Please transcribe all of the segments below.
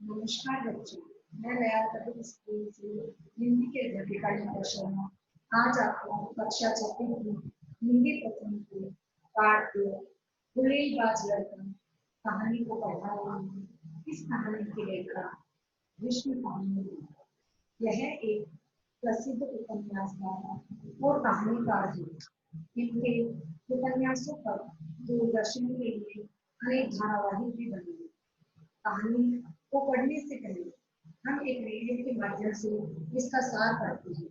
नमस्कार बच्चों, मैं नया पब्लिक स्कूल से हिंदी के अध्यापिका निशा शर्मा आज आपको कक्षा चौथी की हिंदी प्रथम के पाठ दो गुलेलबाज लड़का कहानी को पढ़ा रही हूँ। इस कहानी के लेखक विष्णु पाणिनि। यह एक प्रसिद्ध उपन्यासकार और कहानीकार है। इनके उपन्यासों पर दूरदर्शन के लिए अनेक धारावाहिक भी बने। कहानी को पढ़ने से पहले हम एक वीडियो के माध्यम से इसका सार पढ़ते हैं।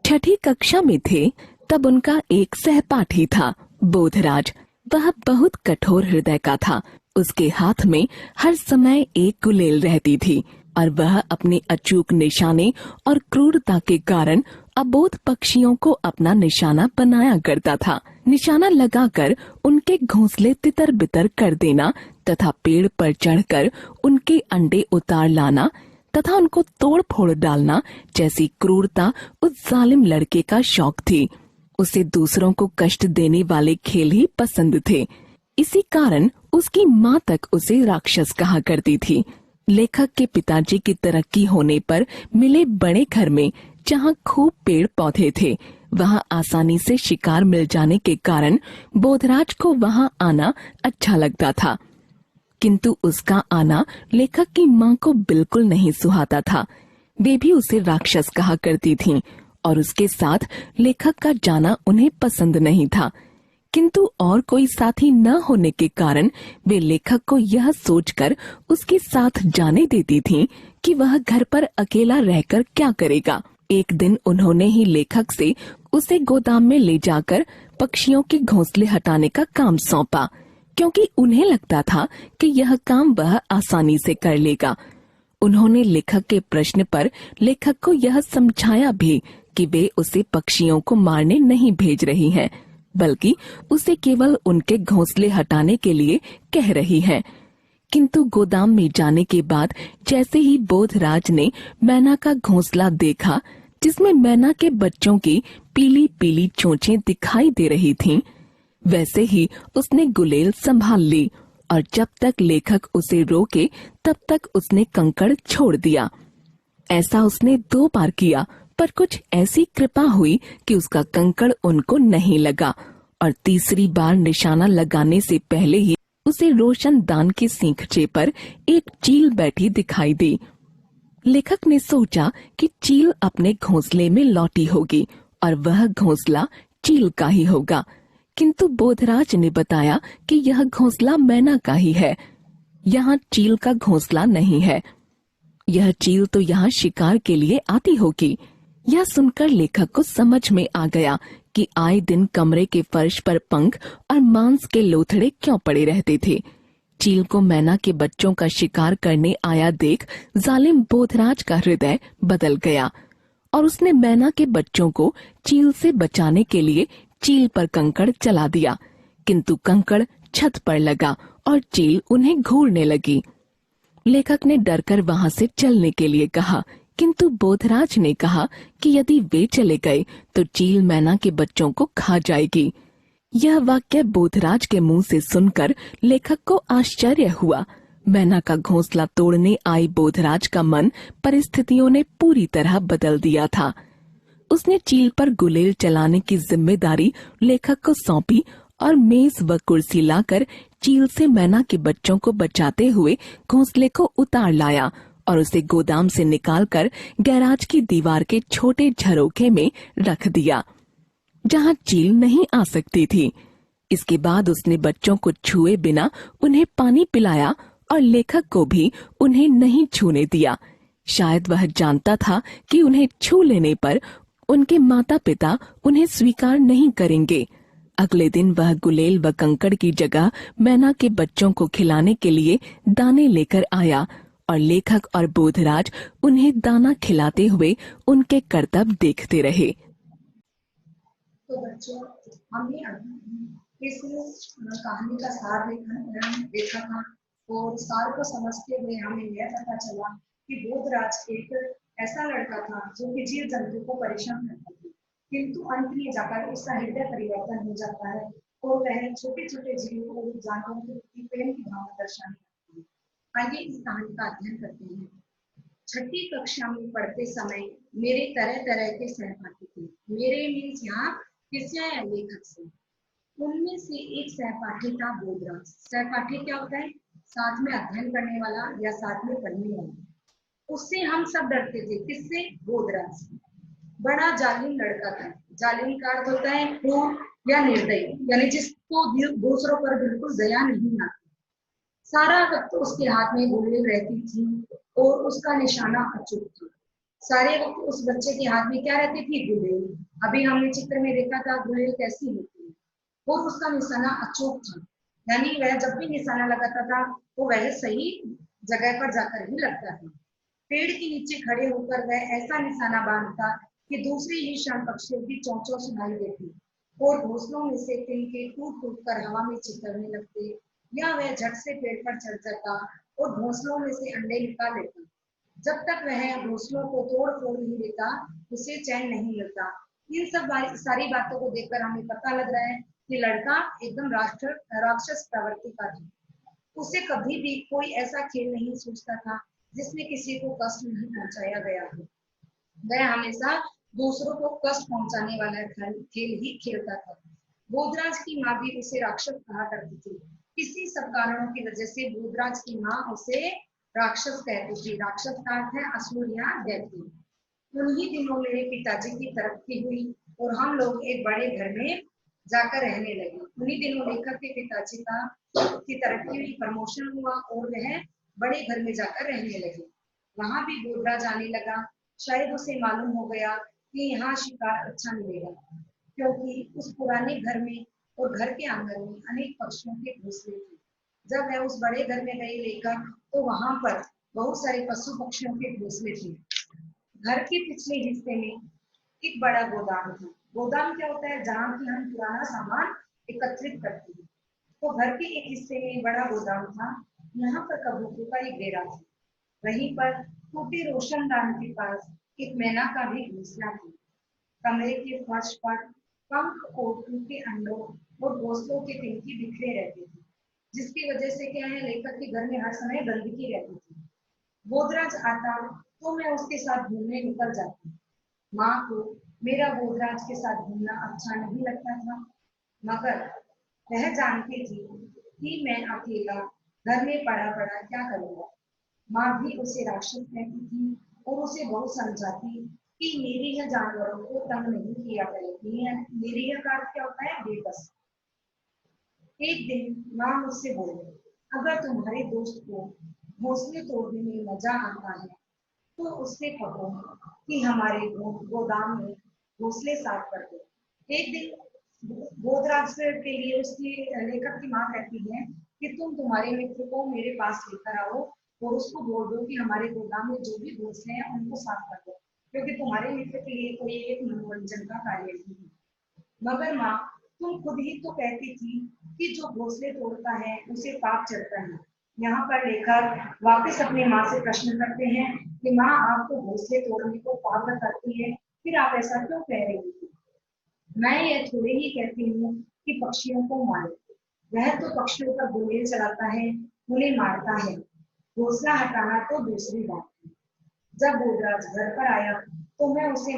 छठी कक्षा में थे तब उनका एक सहपाठी था बोधराज। वह बहुत कठोर हृदय का था। उसके हाथ में हर समय एक गुलेल रहती थी और वह अपने अचूक निशाने और क्रूरता के कारण अबोध पक्षियों को अपना निशाना बनाया करता था। निशाना लगाकर उनके घोंसले तितर बितर कर देना तथा पेड़ पर चढ़कर उनके अंडे उतार लाना तथा उनको तोड़ फोड़ डालना जैसी क्रूरता उस जालिम लड़के का शौक थी। उसे दूसरों को कष्ट देने वाले खेल ही पसंद थे। इसी कारण उसकी माँ तक उसे राक्षस कहा करती थी। लेखक के पिताजी की तरक्की होने पर मिले बड़े घर में जहाँ खूब पेड़ पौधे थे, वहाँ आसानी से शिकार मिल जाने के कारण बोधराज को वहाँ आना अच्छा लगता था। किंतु उसका आना लेखक की माँ को बिल्कुल नहीं सुहाता था। वे भी उसे राक्षस कहा करती थीं और उसके साथ लेखक का जाना उन्हें पसंद नहीं था। किंतु और कोई साथी न होने के कारण वे लेखक को यह सोचकर उसके साथ जाने देती थीं कि वह घर पर अकेला रहकर क्या करेगा। एक दिन उन्होंने ही लेखक से उसे गोदाम में ले जाकर पक्षियों के घोंसले हटाने का काम सौंपा, क्योंकि उन्हें लगता था कि यह काम वह आसानी से कर लेगा। उन्होंने लेखक के प्रश्न पर लेखक को यह समझाया भी कि वे उसे पक्षियों को मारने नहीं भेज रही हैं, बल्कि उसे केवल उनके घोंसले हटाने के लिए कह रही हैं। किंतु गोदाम में जाने के बाद जैसे ही बोधराज ने मैना का घोंसला देखा, जिसमें मैना के बच्चों की पीली पीली चोंचें दिखाई दे रही थीं, वैसे ही उसने गुलेल संभाल ली और जब तक लेखक उसे रोके तब तक उसने कंकड़ छोड़ दिया। ऐसा उसने 2 बार किया, पर कुछ ऐसी कृपा हुई कि उसका कंकड़ उनको नहीं लगा और तीसरी बार निशाना लगाने से पहले ही उसे रोशनदान के सींगचे पर एक चील बैठी दिखाई दी। लेखक ने सोचा कि चील अपने घोंसले में लौटी होगी और वह घोंसला चील का ही होगा। किंतु बोधराज ने बताया कि यह घोंसला मैना का ही है, यहाँ चील का घोंसला नहीं है। यह चील तो यहाँ शिकार के लिए आती होगी। यह सुनकर लेखक को समझ में आ गया कि आए दिन कमरे के फर्श पर पंख और मांस के लोथड़े क्यों पड़े रहते थे। चील को मैना के बच्चों का शिकार करने आया देख जालिम बोधराज का हृदय बदल गया और उसने मैना के बच्चों को चील से बचाने के लिए चील पर कंकड़ चला दिया। किंतु कंकड़ छत पर लगा और चील उन्हें घूरने लगी। लेखक ने डरकर वहां से चलने के लिए कहा, किंतु बोधराज ने कहा कि यदि वे चले गए तो चील मैना के बच्चों को खा जाएगी। यह वाक्य बोधराज के मुंह से सुनकर लेखक को आश्चर्य हुआ। मैना का घोंसला तोड़ने आई बोधराज का मन परिस्थितियों ने पूरी तरह बदल दिया था। उसने चील पर गुलेल चलाने की जिम्मेदारी लेखक को सौंपी और मेज व कुर्सी लाकर चील से मैना के बच्चों को बचाते हुए घोंसले को उतार लाया और उसे गोदाम से निकालकर गैराज की दीवार के छोटे झरोखे में रख दिया, जहाँ चील नहीं आ सकती थी। इसके बाद उसने बच्चों को छुए बिना उन्हें पानी पिलाया और लेखक को भी उन्हें नहीं छूने दिया। शायद वह जानता था कि उन्हें छू लेने पर उनके माता पिता उन्हें स्वीकार नहीं करेंगे। अगले दिन वह गुलेल व कंकड़ की जगह मैना के बच्चों को खिलाने के लिए दाने लेकर आया और लेखक और बोधराज उन्हें दाना खिलाते हुए उनके करतब देखते रहे। तो बच्चों, हमने अभी इस कहानी का सार देखा था और सार को समझते हुए हमें यह पता चला कि बोधराज एक ऐसा लड़का था जो कि जीव जंतु को परेशान करता था, किंतु अंत में जाकर उसका हृदय परिवर्तन हो जाता है और वह छोटे छोटे जीवों और जानवरों के प्रति प्रेम की भावना दर्शाने लगती है। आइए इस कहानी का अध्ययन करते हैं। छठी कक्षा में पढ़ते समय मेरे तरह तरह के सहपाठी थे। मेरे मीन्स यहाँ किससे या लेखक से। उनमें से एक सहपाठी था बोधराज। सहपाठी क्या होता है? साथ में अध्ययन करने वाला या साथ में पढ़ने वाला। उससे हम सब डरते थे। किससे? बोधराज से। बड़ा जालिम लड़का था। जालिम का अर्थ होता है क्रूर या निर्दयी, यानी जिसको दूसरों पर बिल्कुल दया नहीं आती। सारा वक्त उसके हाथ में गुलेल रहती थी और उसका निशाना अचूक था। सारे वक्त उस बच्चे के हाथ में क्या रहती थी? गुलेल। अभी हमने चित्र में देखा था गुलेल कैसी होती है। और उसका निशाना अचूक था, यानी वह जब भी निशाना लगाता था तो वह सही जगह पर जाकर ही लगता था। पेड़ के नीचे खड़े होकर वह ऐसा निशाना बांधता कि दूसरे ही क्षण पक्षियों की चौंचौ सुनाई देती और घोंसलों में से तिनके टूट टूट कर हवा में चितरने लगते, या वह झट से पेड़ पर चढ़ जाता और घोंसलों में से अंडे निकाल लेता। जब तक वह घोंसलों को तोड़ फोड़ नहीं देता उसे चैन नहीं मिलता। इन सब सारी बातों को देखकर हमें पता लग रहा है कि लड़का एकदम राक्षस प्रवृत्ति का था। उसे कभी भी कोई ऐसा खेल नहीं सोचता था जिसमें किसी को कष्ट नहीं पहुंचाया गया हो। वह हमेशा दूसरों को कष्ट पहुंचाने वाला खेल ही खेलता था। बोधराज की माँ भी उसे राक्षस कहा करती थी। किसी सब कारणों की वजह से बोधराज की माँ उसे राक्षस कहती थी। राक्षस का अर्थ है असुर या दैत्य। उन्हीं दिनों मेरे पिताजी की तरक्की हुई और हम लोग एक बड़े घर में जाकर रहने लगे। उन्हीं दिनों लेखक के पिताजी की तरक्की हुई, प्रमोशन हुआ और वह बड़े घर में जाकर रहने लगे। वहां भी बोधराज आने लगा। शायद उसे मालूम हो गया कि यहाँ शिकार अच्छा मिलेगा, क्योंकि उस पुराने घर में और घर के आंगन में अनेक पक्षियों के घोंसले थे। जब वह उस बड़े घर में गए लेकर तो वहां पर बहुत सारे पशु पक्षियों के घोंसले थे। घर के पिछले हिस्से में एक बड़ा गोदाम था। गोदाम क्या होता है? जहाँ की हम पुराना सामान एकत्रित करते हैं। तो घर के एक हिस्से में बड़ा गोदाम था। यहाँ पर कबूतरों का एक डेरा था। वहीं पर टूटे रोशनदान के पास एक मैना का भी घोंसला था। कमरे के फर्श पर पंख और टूटे अंडों और घोंसलों के तिनके बिखरे रहते थे, जिसकी वजह से क्या है, लेखक के घर में हर समय गंदगी रहती थी। बोधराज आता तो मैं उसके साथ घूमने निकल जाती। माँ को मेरा बोधराज के साथ घूमना अच्छा नहीं लगता था, मगर वह जानती थी कि मैं अकेला घर में पड़ा पड़ा क्या करूँगा। माँ भी उसे राक्षस कहती थी और उसे बहुत समझाती कि निरीह जानवरों को तंग नहीं किया करेगी। निरीह का अर्थ क्या होता है? बेबस। एक दिन माँ मुझसे बोली, अगर तुम्हारे दोस्त को घोंसले तोड़ने में मजा आता है तो उससे कहो कि हमारे गोदाम में घोंसले साफ कर दो। एक दिन बोधराज के लिए उसकी लेखक की माँ कहती है कि तुम तुम्हारे मित्र को मेरे पास लेकर आओ और उसको बोल दो कि हमारे गोदाम में जो भी घोंसले हैं उनको साफ कर दो, क्योंकि तुम्हारे मित्र के लिए कोई एक मनोरंजन का कार्य नहीं है। मगर माँ, तुम खुद ही तो कहती थी कि जो घोंसले तोड़ता है उसे पाप चढ़ता है। यहाँ पर लेखक वापस अपनी माँ से प्रश्न करते हैं कि माँ, आपको घोंसले तोड़ने को पाप बताती है, फिर आप ऐसा क्यों कह रही थी? मैं ये थोड़े ही कहती हूँ कि पक्षियों को मारो। वह तो पक्षियों पर गुलेल चलाता है, उन्हें मारता है। घोंसला हटाना तो दूसरी बात है। जब बोधराज घर पर आया तो मैं उसे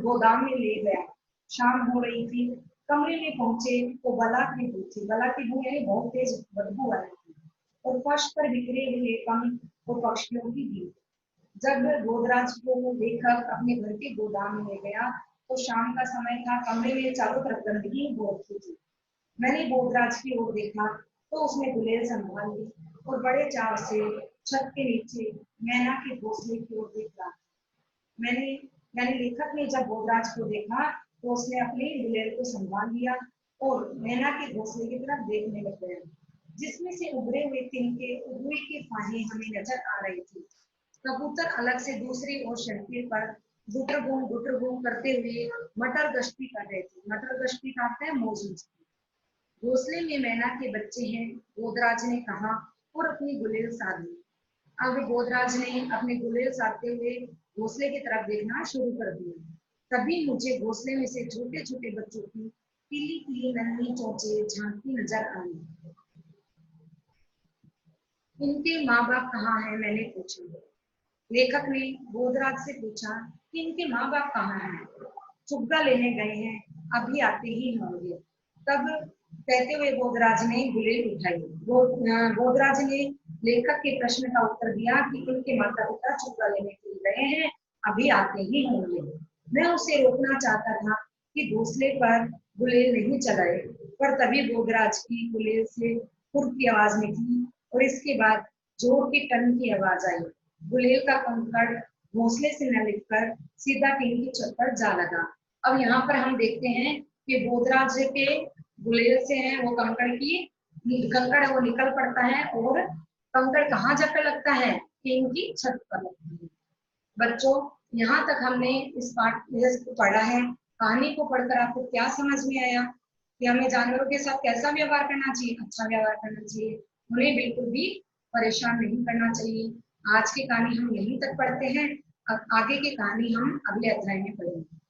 गोदाम में ले गया। शाम हो रही थी। कमरे में पहुंचे तो बला की बू थी। बला की बू यानी बहुत तेज बदबू आ रही थी और फर्श पर बिखरे हुए पंख और पक्षियों की भीड़। जब बोधराज को लेखक अपने घर के गोदाम में ले गया तो शाम का समय था। कमरे में चारों तरफ गंदगी हो रखी थी। मैंने बोधराज की ओर देखा तो उसने गुलेल संभाल ली और बड़े चाव से छत के नीचे मैना के घोंसले की ओर देख रहा। मैंने यानी लेखक ने जब बोधराज को देखा तो उसने अपने गुलेल को संभाल लिया और मैना के घोंसले की तरफ देखने लग गया, जिसमें से उभरे हुए तिनके रुई के फाहे हमें नजर आ रही थी। कबूतर अलग से दूसरी ओर शर्फे पर गुटर घूम करते हुए मटर गश्ती कर रहे थे। मटर गश्ती का अर्थ है मौज मस्ती। घोंसले में मैना के बच्चे हैं, बोधराज ने कहा और अपनी गुलेल साध ली। अब बोधराज ने अपने गुलेल साधते हुए घोंसले की तरफ देखना शुरू कर दिया। तभी मुझे घोंसले में से छोटे छोटे बच्चों की पीली पीली नन्ही चोंचे झांकती नजर आई। इनके माँ बाप कहाँ हैं, मैंने पूछा। लेखक ने बोधराज से पूछा कि इनके माँ बाप कहाँ हैं। चुग्गा लेने गए हैं, अभी आते ही होंगे। तब कहते हुए बोधराज ने गुलेल उठाई। बोधराज ने लेखक के प्रश्न का उत्तर दिया कि इनके माता पिता चुग्गा लेने के लिए गए हैं, अभी आते ही होंगे। मैं उसे रोकना चाहता था कि घोंसले पर गुलेल नहीं चलाए, पर तभी बोधराज की गुलेल से फुर की आवाज निकली और इसके बाद जोर की टन की आवाज आई। गुलेल का कंकड़ घोंसले से न निकलकर सीधा टीन की छत पर जा लगा। अब यहाँ पर हम देखते हैं कि बोधराज के गुलेल से है वो कंकड़ है वो निकल पड़ता है और कंकड़ कहाँ जाकर लगता है, टीन की छत पर लगता है। बच्चों, यहाँ तक हमने इस पाठ को पढ़ा है। कहानी को पढ़कर आपको क्या समझ में आया कि हमें जानवरों के साथ कैसा व्यवहार करना चाहिए? अच्छा व्यवहार करना चाहिए, उन्हें बिल्कुल भी परेशान नहीं करना चाहिए। आज की कहानी हम यहीं तक पढ़ते हैं। अब आगे की कहानी हम अगले अध्याय में पढ़ेंगे।